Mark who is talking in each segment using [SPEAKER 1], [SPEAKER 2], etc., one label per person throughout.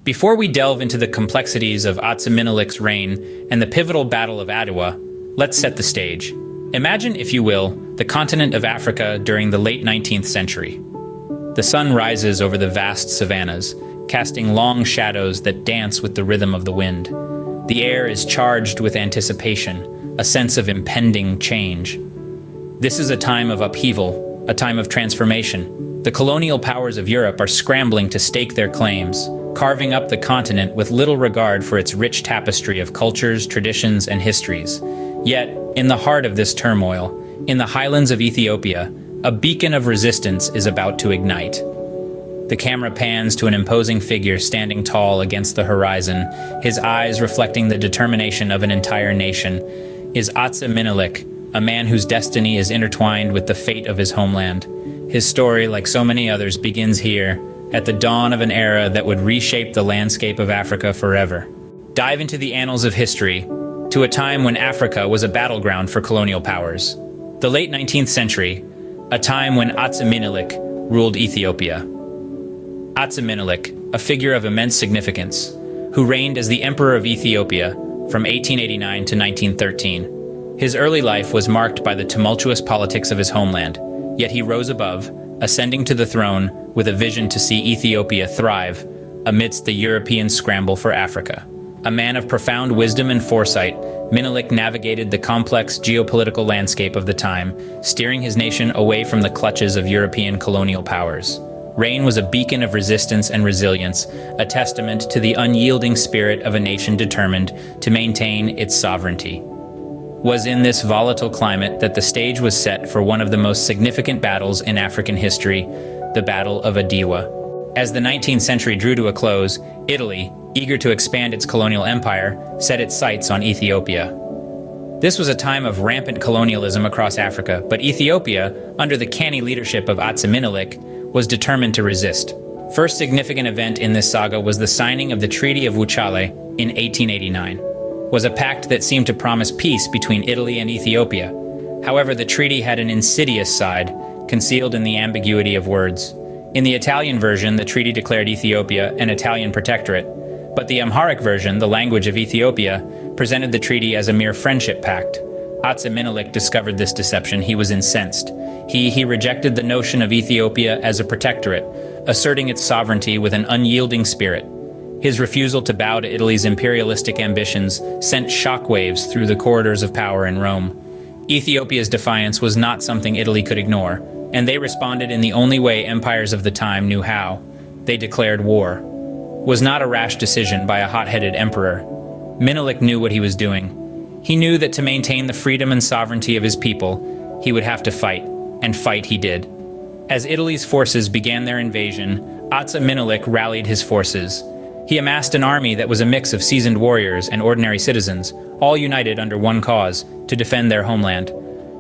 [SPEAKER 1] Before we delve into the complexities of Atse Minilik's reign and the pivotal Battle of Adwa, let's set the stage. Imagine, if you will, the continent of Africa during the late 19th century. The sun rises over the vast savannas, casting long shadows that dance with the rhythm of the wind. The air is charged with anticipation, a sense of impending change. This is a time of upheaval, a time of transformation. The colonial powers of Europe are scrambling to stake their claims, carving up the continent with little regard for its rich tapestry of cultures, traditions, and histories. Yet, in the heart of this turmoil, in the highlands of Ethiopia, a beacon of resistance is about to ignite. The camera pans to an imposing figure standing tall against the horizon, his eyes reflecting the determination of an entire nation. Is Atse Minilik, a man whose destiny is intertwined with the fate of his homeland. His story, like so many others, begins here, at the dawn of an era that would reshape the landscape of Africa forever. Dive into the annals of history, to a time when Africa was a battleground for colonial powers. The late 19th century, a time when Atse Minilik ruled Ethiopia. Atse Minilik, a figure of immense significance, who reigned as the Emperor of Ethiopia from 1889 to 1913. His early life was marked by the tumultuous politics of his homeland, yet he rose above, ascending to the throne with a vision to see Ethiopia thrive amidst the European scramble for Africa. A man of profound wisdom and foresight, Minilik navigated the complex geopolitical landscape of the time, steering his nation away from the clutches of European colonial powers. Reign was a beacon of resistance and resilience, a testament to the unyielding spirit of a nation determined to maintain its sovereignty. Was in this volatile climate that the stage was set for one of the most significant battles in African history, the Battle of Adwa. As the 19th century drew to a close, Italy, eager to expand its colonial empire, set its sights on Ethiopia. This was a time of rampant colonialism across Africa, but Ethiopia, under the canny leadership of Atse Minilik, was determined to resist. First significant event in this saga was the signing of the Treaty of Wuchale in 1889. Was a pact that seemed to promise peace between Italy and Ethiopia. However, the treaty had an insidious side, concealed in the ambiguity of words. In the Italian version, the treaty declared Ethiopia an Italian protectorate, but the Amharic version, the language of Ethiopia, presented the treaty as a mere friendship pact. Atse Minilik discovered this deception. He was incensed. He rejected the notion of Ethiopia as a protectorate, asserting its sovereignty with an unyielding spirit. His refusal to bow to Italy's imperialistic ambitions sent shockwaves through the corridors of power in Rome. Ethiopia's defiance was not something Italy could ignore, and they responded in the only way empires of the time knew how. They declared war. Was not a rash decision by a hot-headed emperor. Minilik knew what he was doing. He knew that to maintain the freedom and sovereignty of his people, he would have to fight, and fight he did. As Italy's forces began their invasion, Atse Minilik rallied his forces. He amassed an army that was a mix of seasoned warriors and ordinary citizens, all united under one cause, to defend their homeland.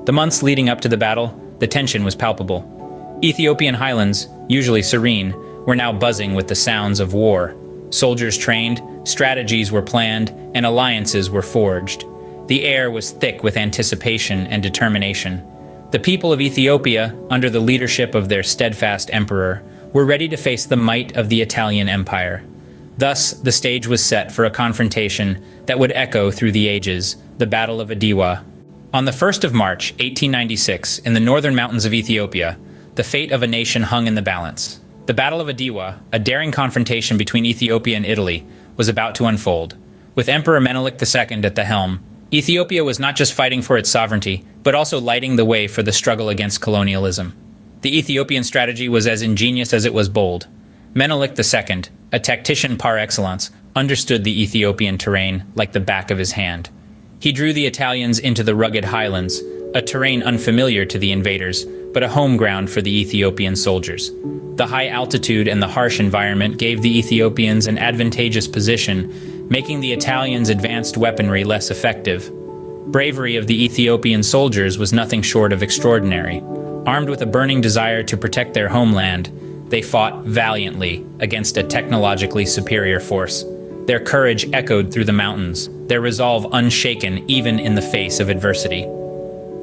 [SPEAKER 1] The months leading up to the battle, the tension was palpable. Ethiopian highlands, usually serene, were now buzzing with the sounds of war. Soldiers trained, strategies were planned, and alliances were forged. The air was thick with anticipation and determination. The people of Ethiopia, under the leadership of their steadfast emperor, were ready to face the might of the Italian Empire. Thus, the stage was set for a confrontation that would echo through the ages, the Battle of Adwa. On the 1st of March, 1896, in the northern mountains of Ethiopia, the fate of a nation hung in the balance. The Battle of Adwa, a daring confrontation between Ethiopia and Italy, was about to unfold. With Emperor Menelik II at the helm, Ethiopia was not just fighting for its sovereignty, but also lighting the way for the struggle against colonialism. The Ethiopian strategy was as ingenious as it was bold. Menelik II, a tactician par excellence, understood the Ethiopian terrain like the back of his hand. He drew the Italians into the rugged highlands, a terrain unfamiliar to the invaders, but a home ground for the Ethiopian soldiers. The high altitude and the harsh environment gave the Ethiopians an advantageous position, making the Italians' advanced weaponry less effective. Bravery of the Ethiopian soldiers was nothing short of extraordinary. Armed with a burning desire to protect their homeland, they fought valiantly against a technologically superior force. Their courage echoed through the mountains, their resolve unshaken even in the face of adversity.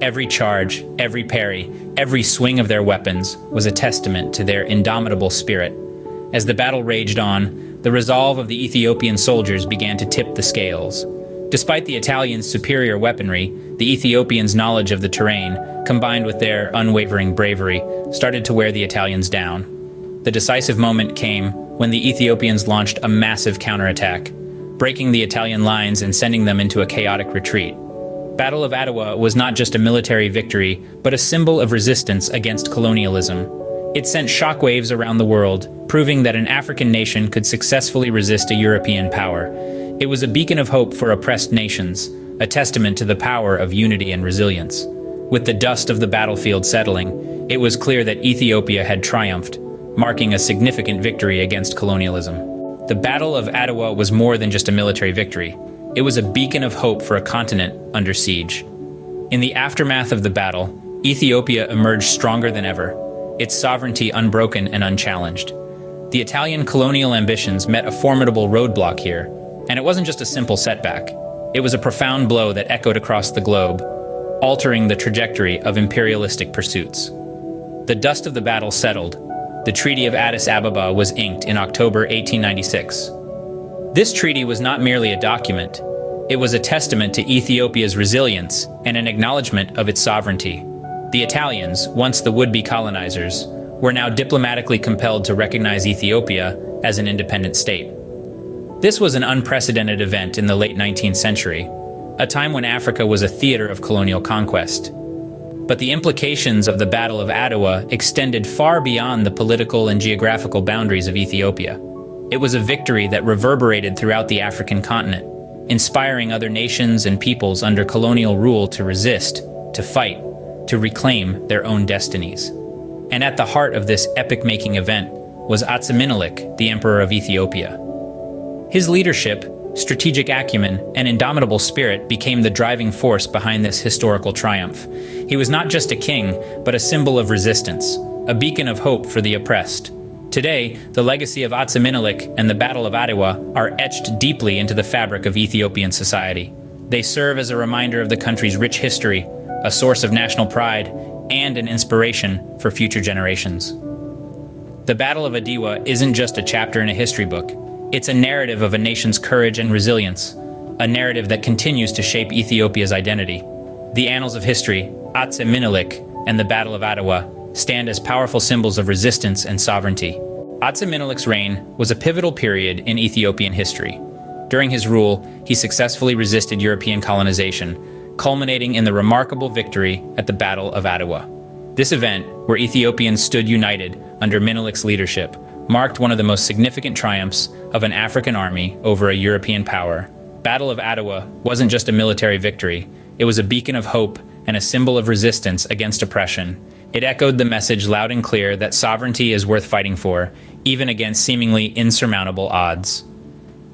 [SPEAKER 1] Every charge, every parry, every swing of their weapons was a testament to their indomitable spirit. As the battle raged on, the resolve of the Ethiopian soldiers began to tip the scales. Despite the Italians' superior weaponry, the Ethiopians' knowledge of the terrain, combined with their unwavering bravery, started to wear the Italians down. The decisive moment came when the Ethiopians launched a massive counterattack, breaking the Italian lines and sending them into a chaotic retreat. Battle of Adwa was not just a military victory, but a symbol of resistance against colonialism. It sent shockwaves around the world, proving that an African nation could successfully resist a European power. It was a beacon of hope for oppressed nations, a testament to the power of unity and resilience. With the dust of the battlefield settling, it was clear that Ethiopia had triumphed, marking a significant victory against colonialism. The Battle of Adwa was more than just a military victory. It was a beacon of hope for a continent under siege. In the aftermath of the battle, Ethiopia emerged stronger than ever, its sovereignty unbroken and unchallenged. The Italian colonial ambitions met a formidable roadblock here, and it wasn't just a simple setback. It was a profound blow that echoed across the globe, altering the trajectory of imperialistic pursuits. The dust of the battle settled. The Treaty of Addis Ababa was inked in October 1896. This treaty was not merely a document. It was a testament to Ethiopia's resilience and an acknowledgement of its sovereignty. The Italians, once the would-be colonizers, were now diplomatically compelled to recognize Ethiopia as an independent state. This was an unprecedented event in the late 19th century, a time when Africa was a theater of colonial conquest. But the implications of the Battle of Adwa extended far beyond the political and geographical boundaries of Ethiopia. It was a victory that reverberated throughout the African continent, inspiring other nations and peoples under colonial rule to resist, to fight, to reclaim their own destinies. And at the heart of this epic-making event was Atse Minilik, the Emperor of Ethiopia. His leadership, strategic acumen, and indomitable spirit became the driving force behind this historical triumph. He was not just a king, but a symbol of resistance, a beacon of hope for the oppressed. Today, the legacy of Atse Minilik and the Battle of Adwa are etched deeply into the fabric of Ethiopian society. They serve as a reminder of the country's rich history, a source of national pride, and an inspiration for future generations. The Battle of Adwa isn't just a chapter in a history book. It's a narrative of a nation's courage and resilience, a narrative that continues to shape Ethiopia's identity. The annals of history, Atse Minilik, and the Battle of Adwa stand as powerful symbols of resistance and sovereignty. Atse Minilik's reign was a pivotal period in Ethiopian history. During his rule, he successfully resisted European colonization, culminating in the remarkable victory at the Battle of Adwa. This event, where Ethiopians stood united under Minilik's leadership, marked one of the most significant triumphs of an African army over a European power. Battle of Adwa wasn't just a military victory, it was a beacon of hope and a symbol of resistance against oppression. It echoed the message loud and clear that sovereignty is worth fighting for, even against seemingly insurmountable odds.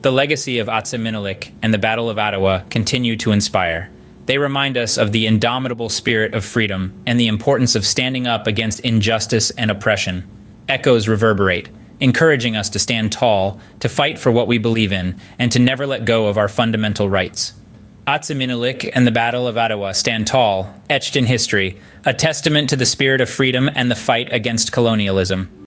[SPEAKER 1] The legacy of Atse Minilik and the Battle of Adwa continue to inspire. They remind us of the indomitable spirit of freedom and the importance of standing up against injustice and oppression. Echoes reverberate, encouraging us to stand tall, to fight for what we believe in, and to never let go of our fundamental rights. Atse Minilik and the Battle of Adwa stand tall, etched in history, a testament to the spirit of freedom and the fight against colonialism.